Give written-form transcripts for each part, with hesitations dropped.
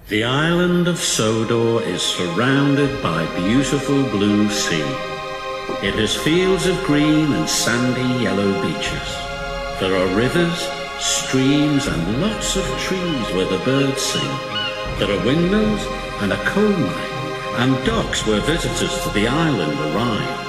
The island of Sodor is surrounded by beautiful blue sea. It has fields of green and sandy yellow beaches. There are rivers, streams and lots of trees where the birds sing. There are windmills and a coal mine and docks where visitors to the island arrive.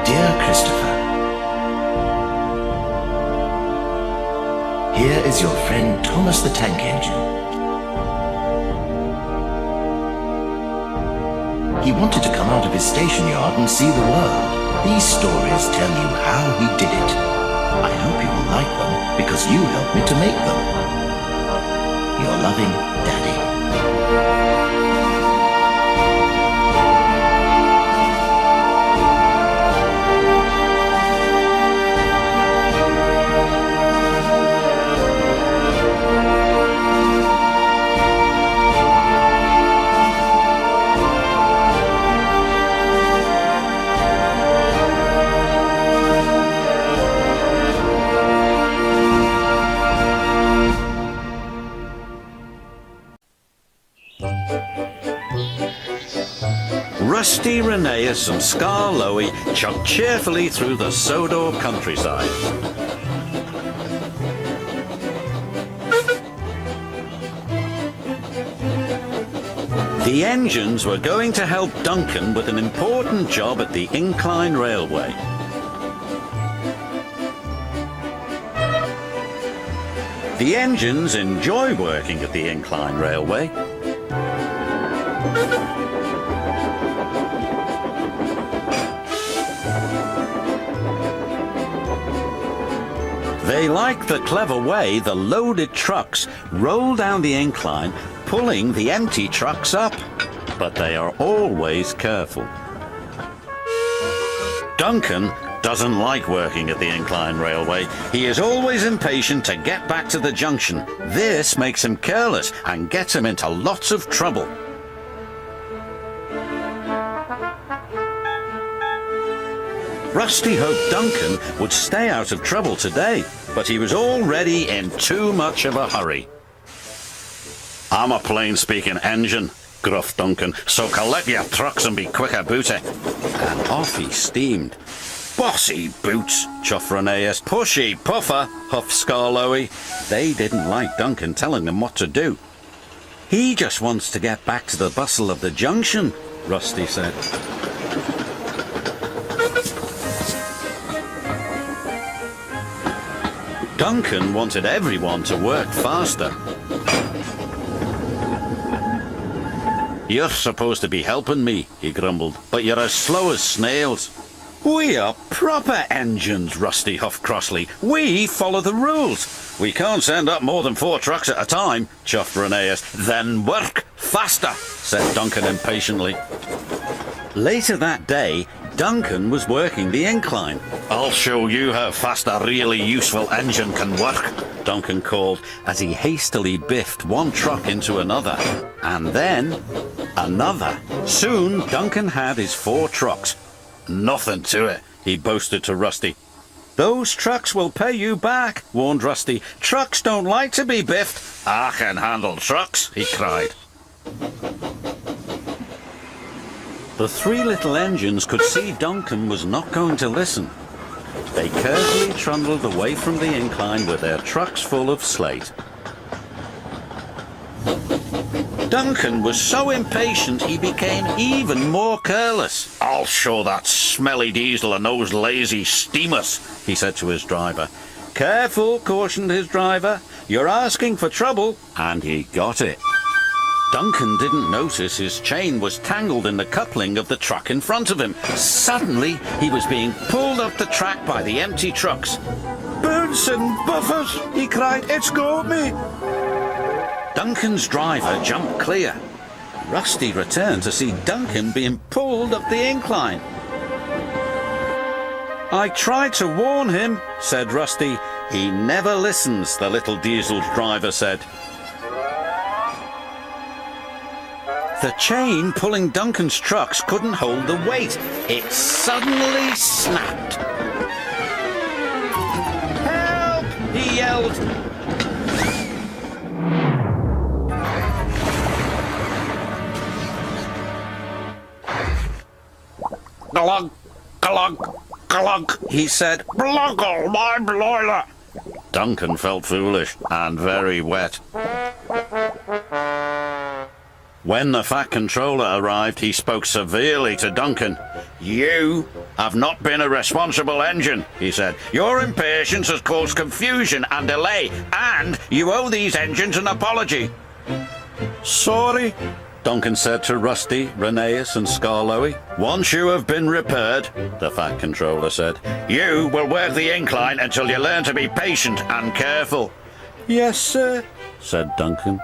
Dear Christopher, here is your friend Thomas the Tank Engine. He wanted to come out of his station yard and see the world. These stories tell you how he did it. I hope you will like them because you helped me to make them. Your loving Daddy. Rusty, Rheneas and Scar Loey chugged cheerfully through the Sodor countryside. The engines were going to help Duncan with an important job at the Incline Railway. The engines enjoy working at the Incline Railway. They like the clever way the loaded trucks roll down the incline, pulling the empty trucks up. But they are always careful. Duncan doesn't like working at the Incline Railway. He is always impatient to get back to the junction. This makes him careless and gets him into lots of trouble. Rusty hoped Duncan would stay out of trouble today, but he was already in too much of a hurry. "I'm a plain-speaking engine," gruffed Duncan, "so collect your trucks and be quick about it." And off he steamed. "Bossy boots," chuffed Rheneas. "Pushy puffer," huffed Scar Loey. They didn't like Duncan telling them what to do. "He just wants to get back to the bustle of the junction," Rusty said. Duncan wanted everyone to work faster. "You're supposed to be helping me," he grumbled, "but you're as slow as snails." "We are proper engines," Rusty huffed crossly. "We follow the rules." "We can't send up more than 4 trucks at a time," chuffed Rheneas. "Then work faster," said Duncan impatiently. Later that day, Duncan was working the incline. "I'll show you how fast a really useful engine can work," Duncan called as he hastily biffed one truck into another. And then another. Soon Duncan had his 4 trucks. "Nothing to it," he boasted to Rusty. "Those trucks will pay you back," warned Rusty. "Trucks don't like to be biffed." "I can handle trucks," he cried. The 3 little engines could see Duncan was not going to listen. They carefully trundled away from the incline with their trucks full of slate. Duncan was so impatient he became even more careless. "I'll show that smelly diesel and those lazy steamers," he said to his driver. "Careful," cautioned his driver. "You're asking for trouble." And he got it. Duncan didn't notice his chain was tangled in the coupling of the truck in front of him. Suddenly, he was being pulled up the track by the empty trucks. "Boots and buffers!" he cried. "It's got me!" Duncan's driver jumped clear. Rusty returned to see Duncan being pulled up the incline. "I tried to warn him," said Rusty. "He never listens," the little diesel's driver said. The chain pulling Duncan's trucks couldn't hold the weight. It suddenly snapped. "Help!" he yelled. "Glug, glug, glug," he said. "Bluggle my broiler." Duncan felt foolish and very wet. When the Fat Controller arrived, he spoke severely to Duncan. "You have not been a responsible engine," he said. "Your impatience has caused confusion and delay, and you owe these engines an apology." "Sorry," Duncan said to Rusty, Rheneas and Skarloey. "Once you have been repaired," the Fat Controller said, "you will work the incline until you learn to be patient and careful." "Yes, sir," said Duncan.